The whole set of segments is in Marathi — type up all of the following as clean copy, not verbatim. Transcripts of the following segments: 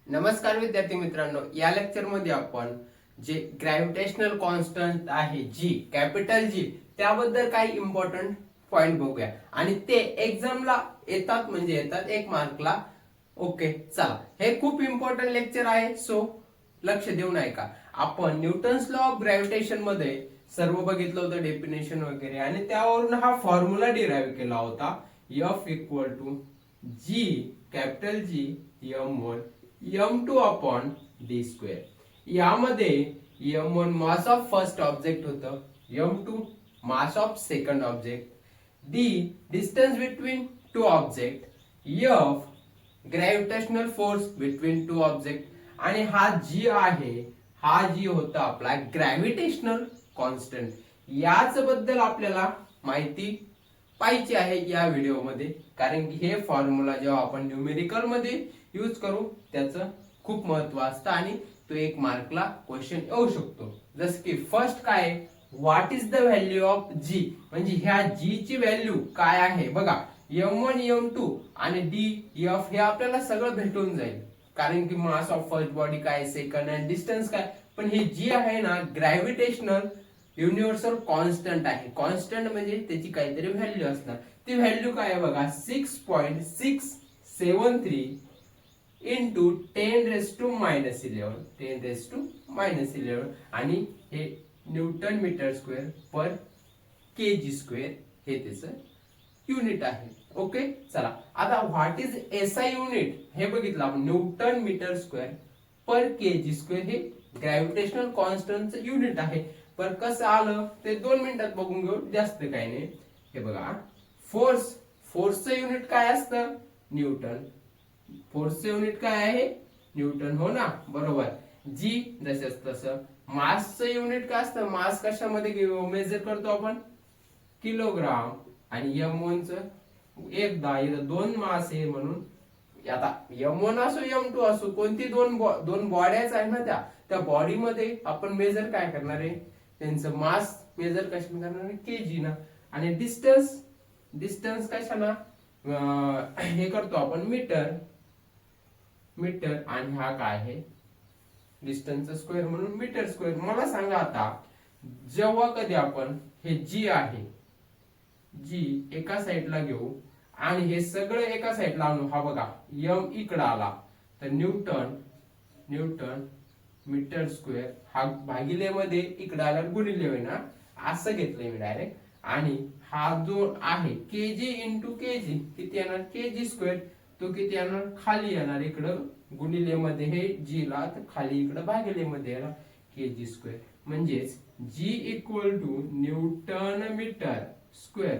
नमस्कार विद्यार्थी मित्रांनो, या लेक्चर मध्ये आपण जे ग्रॅव्हिटेशनल कॉन्स्टंट आहे जी कॅपिटल जी त्याबद्दल काही इम्पॉर्टंट पॉइंट बघूया आणि ते एक्झामला येतात म्हणजे येतात 1 मार्कला. ओके चला, हे खूप इम्पॉर्टंट लेक्चर आहे, सो लक्ष देऊन ऐका. आपण न्यूटन्स लॉ ऑफ ग्रॅव्हिटेशन मध्ये सर्व बघितलं होतं, डेफिनेशन वगैरे, आणि त्यावरून हा फॉर्म्युला डिराईव्ह केला होता. F equal to G capital G M1 M2 upon D square. यामध्ये M1 mass of first object होतं, M2 mass of second object, D distance between two object, F gravitational force between two object, आणि हा G आहे, हा G होता आपला ग्रॅव्हिटेशनल कॉन्स्टंट. याच बद्दल आपल्याला माहिती पाहिजे आहे या व्हिडिओमध्ये, कारण की हे फॉर्म्युला जेव्हा आपण न्यूमेरिकल मध्ये यूज करू त्याचं खूप महत्व असतं आणि तो 1 मार्कला क्वेश्चन येऊ शकतो. जसं की फर्स्ट काय, what is the value of G, म्हणजे ह्या जी ची व्हॅल्यू काय आहे बघा. M1 M2 आणि D F हे आपल्याला सगळं भेटून जाईल, कारण की मास ऑफ फर्स्ट बॉडी काय, सेकंड, आणि डिस्टन्स काय. पण हे जी आहे ना, ग्रॅव्हिटेशनल युनिव्हर्सल कॉन्स्टंट आहे. कॉन्स्टंट म्हणजे त्याची काहीतरी व्हॅल्यू असणार. ती व्हॅल्यू काय आहे बघा, 6.673 इंटू 10⁻11 आणि हे Newton metre square per KG square हे त्याचं युनिट आहे. ओके चला, आता व्हॉट इज एसआय युनिट हे बघितलं आपण. Newton metre square per KG square हे ग्रॅव्हिटेशनल कॉन्स्टंटचं युनिट आहे. पण कसं आलं ते 2 मिनिटात बघून घेऊ, जास्त काही नाही. हे बघा, फोर्सचं युनिट काय असतं, न्यूटन. फोर्सचं युनिट काय आहे, न्यूटन, हो ना, बरोबर. जी जसं तसं. मासचं युनिट काय असतं, मास कशामध्ये मेजर करतो आपण, किलोग्राम. आणि M1 च एकदा इथं 2 मास आहे म्हणून, आता M1 असो M2 असो, कोणती दोन बॉड्याच आहे ना, त्या बॉडीमध्ये आपण मेजर काय करणार आहे, त्यांचं मास मेजर कशाने करणार आहे, केजी ना. आणि डिस्टन्स कशाना हे करतो आपण, मीटर. आणि हा काय आहे, डिस्टन्सचा स्क्वेअर म्हणून मीटर स्क्वेअर. मला सांगा आता, जेव्हा कधी आपण हे जी आहे, जी एका साईडला घेऊ आणि हे सगळं एका साईडला आणू, हा बघा M इकडे आला तर न्यूटन मीटर स्क्वेअर, हा भागिले मध्ये इकडे आला गुणिले होईल ना, असं घेतलंय मी डायरेक्ट. आणि हा जो आहे केजी इंटू केजी किती येणार, केजी स्क्वेअर, तो किती येणार, खाली येणार इकडं गुणिले मध्ये हे जी ला, तर खाली इकडं भागिले मध्ये येणार केजी स्क्वेअर. म्हणजेच G equal to newton metre square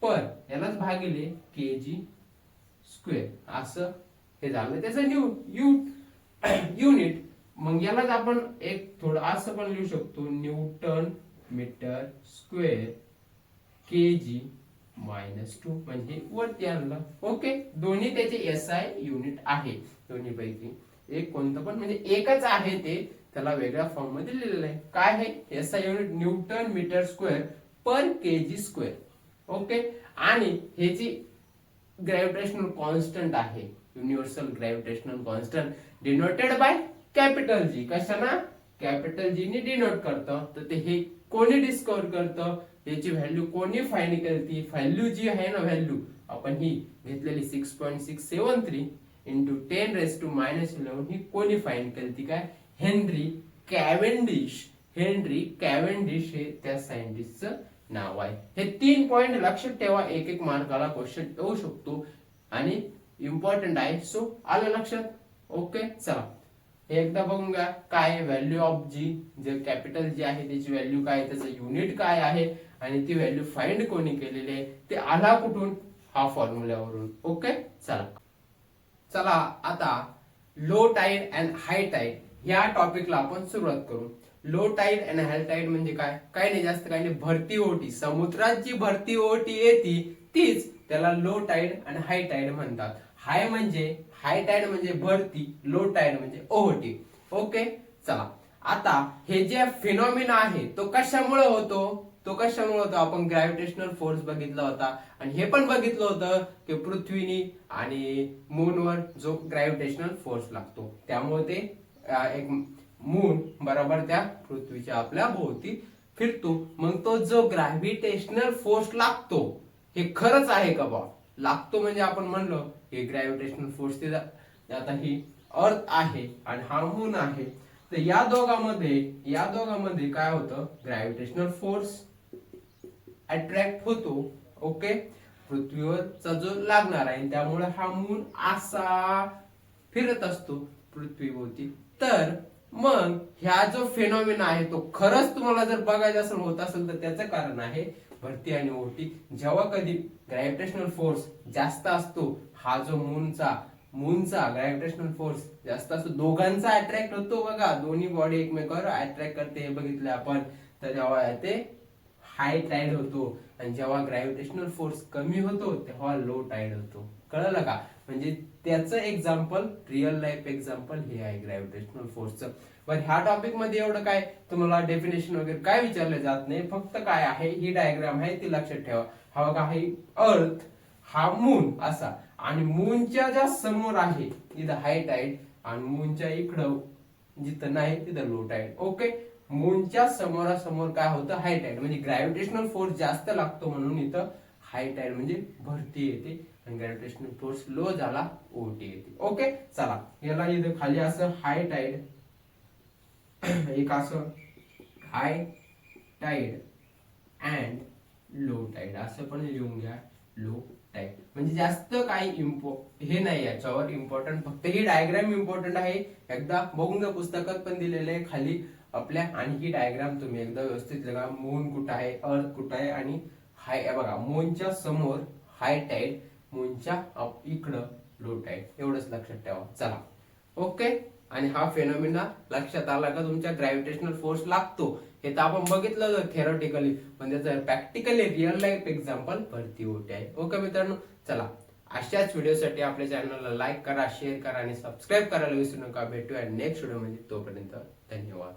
per यालाच भागिले केजी स्क्वेअर, असं हे झालं त्याचं युनिट. मग यालाच आपण एक थोडं असं पण लिहू शकतो, न्यूटन मीटर स्क्वेअर केजी -2, म्हणजे वरती आणलं. ओके, दोन्ही त्याचे एसआय युनिट आहे. दोन्ही पैकी एक कोणतं पण, म्हणजे एकच आहे ते, त्याला वेगळ्या फॉर्म मध्ये लिहिलेलं आहे. काय आहे SI unit, newton metre square per KG square. Okay, आणि हे जी ग्रॅव्हिटेशनल कॉन्स्टंट आहे, universal gravitational constant, denoted by capital G. कशाना, कॅपिटल जी ने डिनोट करतं. तर ते हे कोणी डिस्कवर करतं, याची व्हॅल्यू कोणी फाइंड केली, व्हॅल्यू जी आहे ना, व्हॅल्यू आपण ही घेतलेली 6.673 इंटू 10⁻11 ही कोणी फाइंड केली, काय, हेनरी कॅव्हेंडिश हे त्या सायंटिस्टचं नाव आहे. हे 3 पॉइंट लक्षात ठेवा, एक मार्काला क्वेश्चन येऊ शकतो आणि इम्पॉर्टंट आहे. सो आलं लक्षात. ओके चला, हे एकदा बघून घ्या. काय व्हॅल्यू ऑफ जी, जे कॅपिटल जी आहे त्याची व्हॅल्यू काय, त्याचं युनिट काय आहे, आणि ती व्हॅल्यू फाइंड कोणी केलेली आहे, ते आला कुठून, हा फॉर्म्युल्यावरून. ओके चला आता low tide and high tide या टॉपिकला आपण सुरुवात करू. Low tide and high tide म्हणजे काय, काही नाही, जास्त काही नाही, भरती ओहोटी. समुद्रात जी भरती ओहोटी येते तीच त्याला लो टाईड आणि हाय टाईड म्हणतात. हाय टाईड म्हणजे भरती, लो टाईड म्हणजे ओहोटी. ओके चला, आता हे जे फिनॉमिना आहे तो कशामुळे होतो, तो कशामुळे होतो, आपण ग्रॅव्हिटेशनल फोर्स बघितला होता आणि हे पण बघितलं होतं की पृथ्वीनी आणि मूनवर जो ग्रॅव्हिटेशनल फोर्स लागतो त्यामुळे ते एक मून बरोबर त्या पृथ्वीच्या आपल्या भोवती फिरतो. मग तो जो ग्रॅव्हिटेशनल फोर्स लागतो हे खरंच आहे का बा, लागतो म्हणजे आपण म्हणलो हे ग्रॅव्हिटेशनल फोर्स ते आता ही अर्थ आहे आणि हा मून आहे, तर या दोघांमध्ये काय होतं, ग्रॅव्हिटेशनल फोर्स अट्रॅक्ट होतो. ओके, पृथ्वीवरचा जो लागणार आहे त्यामुळे हा मून असा फिरत असतो पृथ्वीभोवती. तर मग ह्या जो फेनॉमिना आहे तो खरंच तुम्हाला जर बघायचा असेल, होत असेल, तर त्याचं कारण आहे भरती आणि ओहोटी. जेव्हा कधी ग्रॅव्हिटेशनल फोर्स जास्त असतो, हा जो मूनचा ग्रॅव्हिटेशनल फोर्स जास्त असतो, दोघांचा अट्रॅक्ट होतो बघा, दोन्ही बॉडी एकमेकावर अट्रॅक्ट करते हे बघितलं आपण, तर जेव्हा ते हाय टाइड होतो आणि जेव्हा ग्रॅव्हिटेशनल फोर्स कमी होतो तेव्हा लो टाइड होतो. कळलं का? म्हणजे त्याचं एक्झाम्पल, रिअल लाईफ एक्झाम्पल हे आहे ग्रॅव्हिटेशनल फोर्सचं. पण ह्या टॉपिक मध्ये एवढं काय तुम्हाला डेफिनेशन वगैरे काय विचारलं जात नाही, फक्त काय आहे ही डायग्राम आहे ती लक्षात ठेवा. हा बघा, ही अर्थ, हा मून असा, आणि मूनच्या ज्या समोर आहे तिथं हाय टाइड आणि मूनच्या इकडं जिथं नाही तिथं लो टाइड. ओके, मूनच्या समोरासमोर काय होतं, हाय टाइड, म्हणजे ग्रॅव्हिटेशनल फोर्स जास्त लागतो म्हणून इथं हाय टाइड म्हणजे भरती येते आणि ग्रॅव्हिटेशनल फोर्स लो झाला ओटी येते. ओके, चला याला इथं खाली असं हाय टाइड, एक असं हाय टाइड अँड लो टाइड असं पण लिहून घ्या, लो टाइड. म्हणजे जास्त काही हे नाही याच्यावर इम्पॉर्टंट, फक्त ही डायग्राम इम्पॉर्टंट आहे. एकदा बघून घ्या, पुस्तकात पण दिलेले आहे खाली आपल्या, आणि ही डायग्राम तुम्ही एकदा व्यवस्थित बघा. मून कुठं आहे, अर्थ कुठं आहे, आणि हाय बघा, मूनच्या समोर हाय टाइड, मूनच्या इकडं लो टाइड, एवढंच लक्षात ठेवा. चला, ओके. आणि हा फेनॉमिना लक्षात आला का तुमच्या, ग्रॅव्हिटेशनल फोर्स लागतो हे तर आपण बघितलं थेरोटिकली, पण त्याचं प्रॅक्टिकली रिअल लाईफ एक्झाम्पल भरती ओटी आहे. ओके मित्रांनो, चला अशाच व्हिडिओसाठी आपल्या चॅनलला लाईक करा, शेअर करा आणि सबस्क्राईब करायला विसरू नका. भेटूया नेक्स्ट व्हिडिओ मध्ये, तोपर्यंत धन्यवाद.